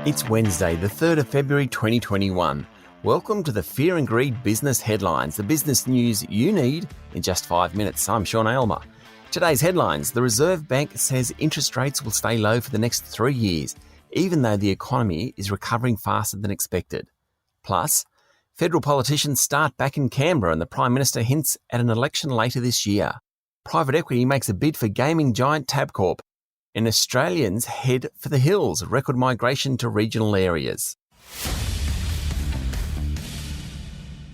It's Wednesday, the 3rd of February 2021. Welcome to the Fear and Greed Business Headlines, the business news you need in just 5 minutes. I'm Sean Aylmer. Today's headlines: the Reserve Bank says interest rates will stay low for the next 3 years, even though the economy is recovering faster than expected. Plus, federal politicians start back in Canberra and the Prime Minister hints at an election later this year. Private equity makes a bid for gaming giant Tabcorp, and Australians head for the hills, record migration to regional areas.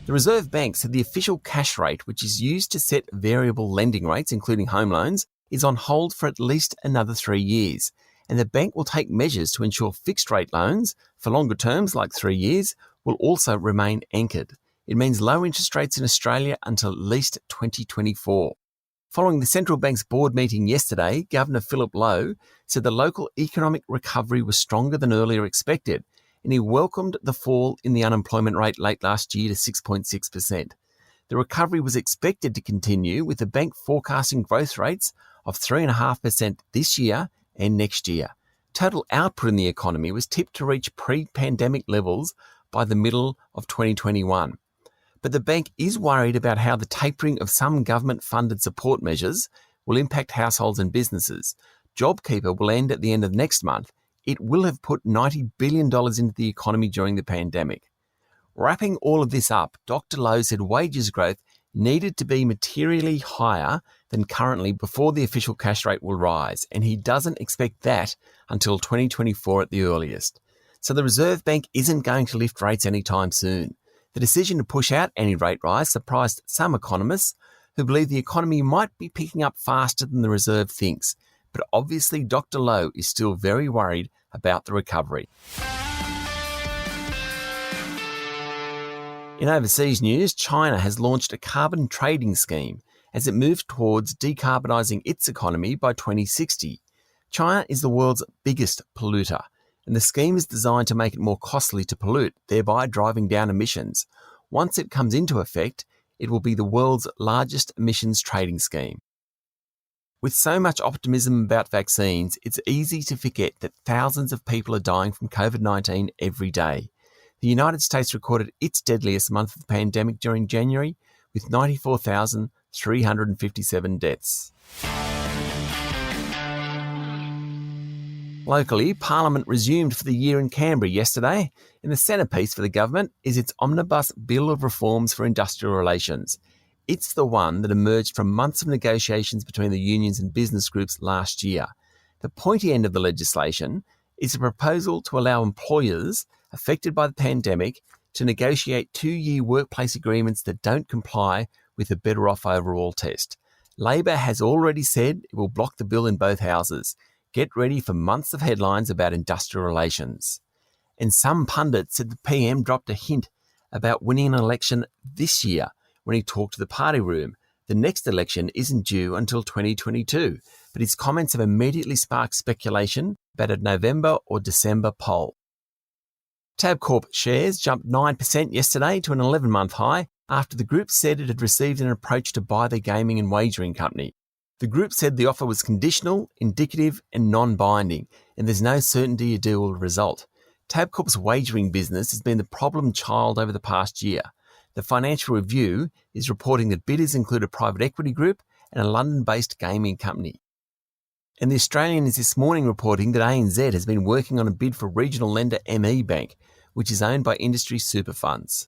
The Reserve Bank said the official cash rate, which is used to set variable lending rates, including home loans, is on hold for at least another 3 years, and the bank will take measures to ensure fixed-rate loans, for longer terms like 3 years, will also remain anchored. It means low interest rates in Australia until at least 2024. Following the central bank's board meeting yesterday, Governor Philip Lowe said the local economic recovery was stronger than earlier expected, and he welcomed the fall in the unemployment rate late last year to 6.6%. The recovery was expected to continue, with the bank forecasting growth rates of 3.5% this year and next year. Total output in the economy was tipped to reach pre-pandemic levels by the middle of 2021. But the bank is worried about how the tapering of some government-funded support measures will impact households and businesses. JobKeeper will end at the end of next month. It will have put $90 billion into the economy during the pandemic. Wrapping all of this up, Dr. Lowe said wages growth needed to be materially higher than currently before the official cash rate will rise, and he doesn't expect that until 2024 at the earliest. So the Reserve Bank isn't going to lift rates anytime soon. The decision to push out any rate rise surprised some economists who believe the economy might be picking up faster than the Reserve thinks. But obviously Dr. Lowe is still very worried about the recovery. In overseas news, China has launched a carbon trading scheme as it moves towards decarbonising its economy by 2060. China is the world's biggest polluter, and the scheme is designed to make it more costly to pollute, thereby driving down emissions. Once it comes into effect, it will be the world's largest emissions trading scheme. With so much optimism about vaccines, it's easy to forget that thousands of people are dying from COVID-19 every day. The United States recorded its deadliest month of the pandemic during January, with 94,357 deaths. Locally, Parliament resumed for the year in Canberra yesterday, and the centrepiece for the government is its Omnibus Bill of Reforms for Industrial Relations. It's the one that emerged from months of negotiations between the unions and business groups last year. The pointy end of the legislation is a proposal to allow employers affected by the pandemic to negotiate 2-year workplace agreements that don't comply with the Better Off Overall test. Labor has already said it will block the bill in both houses. Get ready for months of headlines about industrial relations. And some pundits said the PM dropped a hint about winning an election this year when he talked to the party room. The next election isn't due until 2022, but his comments have immediately sparked speculation about a November or December poll. Tabcorp shares jumped 9% yesterday to an 11-month high after the group said it had received an approach to buy the gaming and wagering company. The group said the offer was conditional, indicative and non-binding, and there's no certainty a deal will result. Tabcorp's wagering business has been the problem child over the past year. The Financial Review is reporting that bidders include a private equity group and a London-based gaming company. And the Australian is this morning reporting that ANZ has been working on a bid for regional lender ME Bank, which is owned by industry super funds.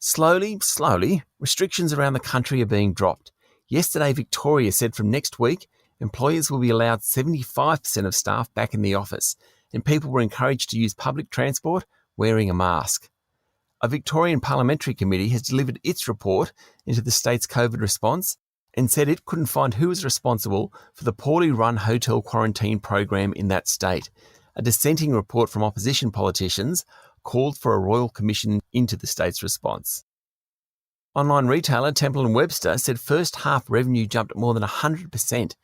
Slowly, restrictions around the country are being dropped. Yesterday, Victoria said from next week, employers will be allowed 75% of staff back in the office, and people were encouraged to use public transport wearing a mask. A Victorian parliamentary committee has delivered its report into the state's COVID response and said it couldn't find who was responsible for the poorly run hotel quarantine program in that state. A dissenting report from opposition politicians called for a royal commission into the state's response. Online retailer Temple & Webster said first half revenue jumped more than 100%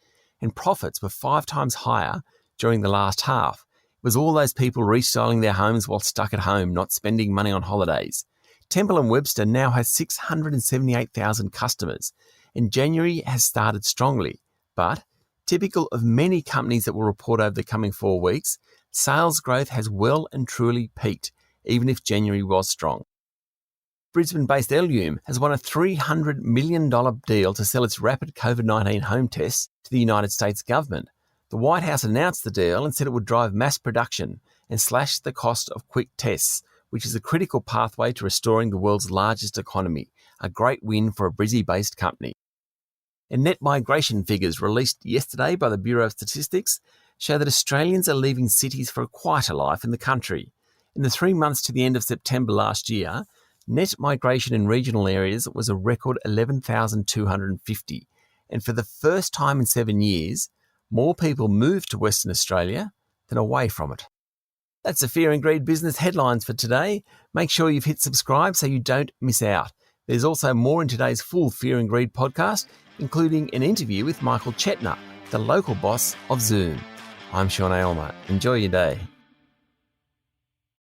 and profits were 5 times higher during the last half. It was all those people restyling their homes while stuck at home, not spending money on holidays. Temple & Webster now has 678,000 customers, and January has started strongly. But Typical of many companies that will report over the coming 4 weeks, sales growth has well and truly peaked, even if January was strong. Brisbane-based Ellume has won a $300 million deal to sell its rapid COVID-19 home tests to the United States government. The White House announced the deal and said it would drive mass production and slash the cost of quick tests, which is a critical pathway to restoring the world's largest economy, a great win for a Brizzy-based company. And net migration figures released yesterday by the Bureau of Statistics show that Australians are leaving cities for a quieter life in the country. In the 3 months to the end of September last year, net migration in regional areas was a record 11,250. And for the first time in 7 years, more people moved to Western Australia than away from it. That's the Fear and Greed business headlines for today. Make sure you've hit subscribe so you don't miss out. There's also more in today's full Fear and Greed podcast, including an interview with Michael Chetner, the local boss of Zoom. I'm Sean Aylmer. Enjoy your day.